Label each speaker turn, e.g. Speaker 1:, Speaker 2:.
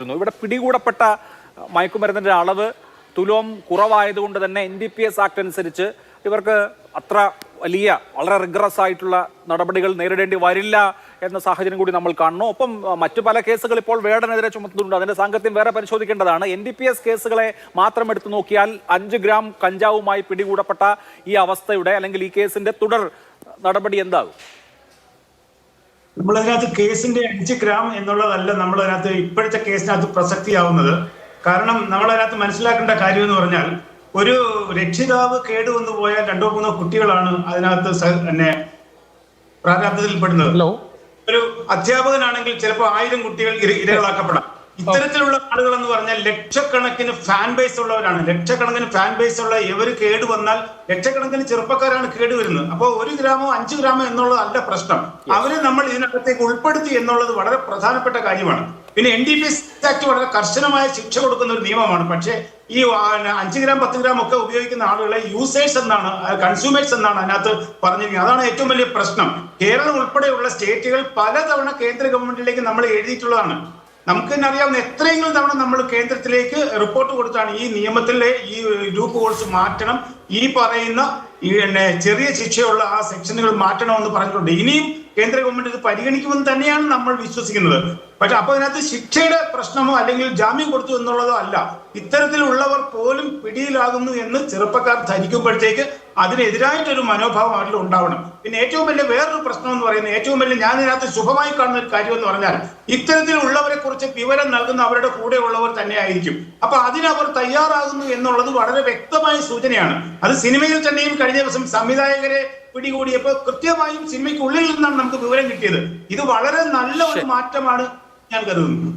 Speaker 1: ഇവിടെ പിടികൂടപ്പെട്ട മയക്കുമരുന്നിന്റെ അളവ് തുലോം കുറവായതുകൊണ്ട് തന്നെ NDPS ആക്ട് അനുസരിച്ച് ഇവർക്ക് അത്ര വലിയ വളരെ റിഗ്രസ് ആയിട്ടുള്ള നടപടികൾ നേരിടേണ്ടി വരില്ല എന്ന സാഹചര്യം കൂടി നമ്മൾ കാണുന്നു. ഒപ്പം മറ്റു പല കേസുകൾ ഇപ്പോൾ വേടനെതിരെ ചുമത്തുന്നുണ്ട്. അതിന്റെ സാങ്കത്യം വേറെ പരിശോധിക്കേണ്ടതാണ്. NDPS കേസുകളെ മാത്രം എടുത്തു നോക്കിയാൽ 5 ഗ്രാം കഞ്ചാവുമായി പിടികൂടപ്പെട്ട ഈ അവസ്ഥയുടെ അല്ലെങ്കിൽ ഈ കേസിന്റെ തുടർ നടപടി എന്താകും?
Speaker 2: നമ്മളതിനകത്ത് കേസിന്റെ 5 ഗ്രാം എന്നുള്ളതല്ല നമ്മളതിനകത്ത് ഇപ്പോഴത്തെ കേസിനകത്ത് പ്രസക്തിയാവുന്നത്. കാരണം നമ്മളതിനകത്ത് മനസ്സിലാക്കേണ്ട കാര്യം എന്ന് പറഞ്ഞാൽ, ഒരു രക്ഷിതാവ് കേടുവന്നു പോയാൽ 2-3 കുട്ടികളാണ് അതിനകത്ത് പ്രാരാബ്ധത്തിൽപ്പെടുന്നത്. ഒരു അധ്യാപകനാണെങ്കിൽ ചിലപ്പോൾ 1000 കുട്ടികൾ ഇരകളാക്കപ്പെടാം. ഇത്തരത്തിലുള്ള ആളുകൾ എന്ന് പറഞ്ഞാൽ ലക്ഷക്കണക്കിന് ഫാൻ ബേസ് ഉള്ളവരാണ്. ലക്ഷക്കണക്കിന് ഫാൻ ബേസ് ഉള്ള ഇവർ കേടുവന്നാൽ ലക്ഷക്കണക്കിന് ചെറുപ്പക്കാരാണ് കേടുവരുന്നത്. അപ്പോൾ 1 ഗ്രാമോ 5 ഗ്രാമോ എന്നുള്ളതല്ല പ്രശ്നം. അവരെ നമ്മൾ ഇതിനകത്തേക്ക് ഉൾപ്പെടുത്തി എന്നുള്ളത് വളരെ പ്രധാനപ്പെട്ട കാര്യമാണ്. പിന്നെ NDPS ആക്ട് വളരെ കർശനമായ ശിക്ഷ കൊടുക്കുന്ന ഒരു നിയമമാണ്. പക്ഷേ ഈ 5 ഗ്രാം 10 ഗ്രാം ഒക്കെ ഉപയോഗിക്കുന്ന ആളുകളെ യൂസേഴ്സ് എന്നാണ്, കൺസ്യൂമേഴ്സ് എന്നാണ് അതിനകത്ത് പറഞ്ഞിരിക്കുന്നത്. അതാണ് ഏറ്റവും വലിയ പ്രശ്നം. കേരളം ഉൾപ്പെടെയുള്ള സ്റ്റേറ്റുകൾ പലതവണ കേന്ദ്ര ഗവൺമെന്റിലേക്ക് നമ്മൾ എഴുതിയിട്ടുള്ളതാണ്. നമുക്ക് തന്നെ അറിയാവുന്ന എത്രയെങ്കിലും തവണ നമ്മൾ കേന്ദ്രത്തിലേക്ക് റിപ്പോർട്ട് കൊടുത്താണ് ഈ നിയമത്തിലെ ഈ ലൂപ്പ് ഹോൾസ് മാറ്റണം, ഈ പറയുന്ന ചെറിയ ശിക്ഷയുള്ള ആ സെക്ഷനുകൾ മാറ്റണമെന്ന് പറഞ്ഞിട്ടുണ്ട്. ഇനിയും കേന്ദ്ര ഗവൺമെന്റ് ഇത് പരിഗണിക്കുമെന്ന് തന്നെയാണ് നമ്മൾ വിശ്വസിക്കുന്നത്. പക്ഷെ അപ്പൊ അതിനകത്ത് ശിക്ഷയുടെ പ്രശ്നമോ അല്ലെങ്കിൽ ജാമ്യം കൊടുത്തു എന്നുള്ളതോ അല്ല, ഇത്തരത്തിലുള്ളവർ പോലും പിടിയിലാകുന്നു എന്ന് ചെറുപ്പക്കാർ ധരിക്കുമ്പോഴത്തേക്ക് അതിനെതിരായിട്ടൊരു മനോഭാവം അവരിൽ ഉണ്ടാവണം. പിന്നെ ഏറ്റവും വലിയ വേറൊരു പ്രശ്നം എന്ന് പറയുന്നത്, ഏറ്റവും വലിയ ഞാൻ ഇതിനകത്ത് ശുഭമായി കാണുന്ന ഒരു കാര്യം എന്ന് പറഞ്ഞാൽ, ഇത്തരത്തിലുള്ളവരെ കുറിച്ച് വിവരം നൽകുന്ന അവരുടെ കൂടെയുള്ളവർ തന്നെയായിരിക്കും. അപ്പൊ അതിനവർ തയ്യാറാകുന്നു എന്നുള്ളത് വളരെ വ്യക്തമായ സൂചനയാണ്. അത് സിനിമയിൽ തന്നെയും കഴിഞ്ഞ ദിവസം സംവിധായകരെ പിടികൂടിയപ്പോൾ കൃത്യമായും സിനിമയ്ക്കുള്ളിൽ നിന്നാണ് നമുക്ക് വിവരം കിട്ടിയത്. ഇത് വളരെ നല്ല ഒരു മാറ്റമാണ് ഞാൻ കരുതുന്നു.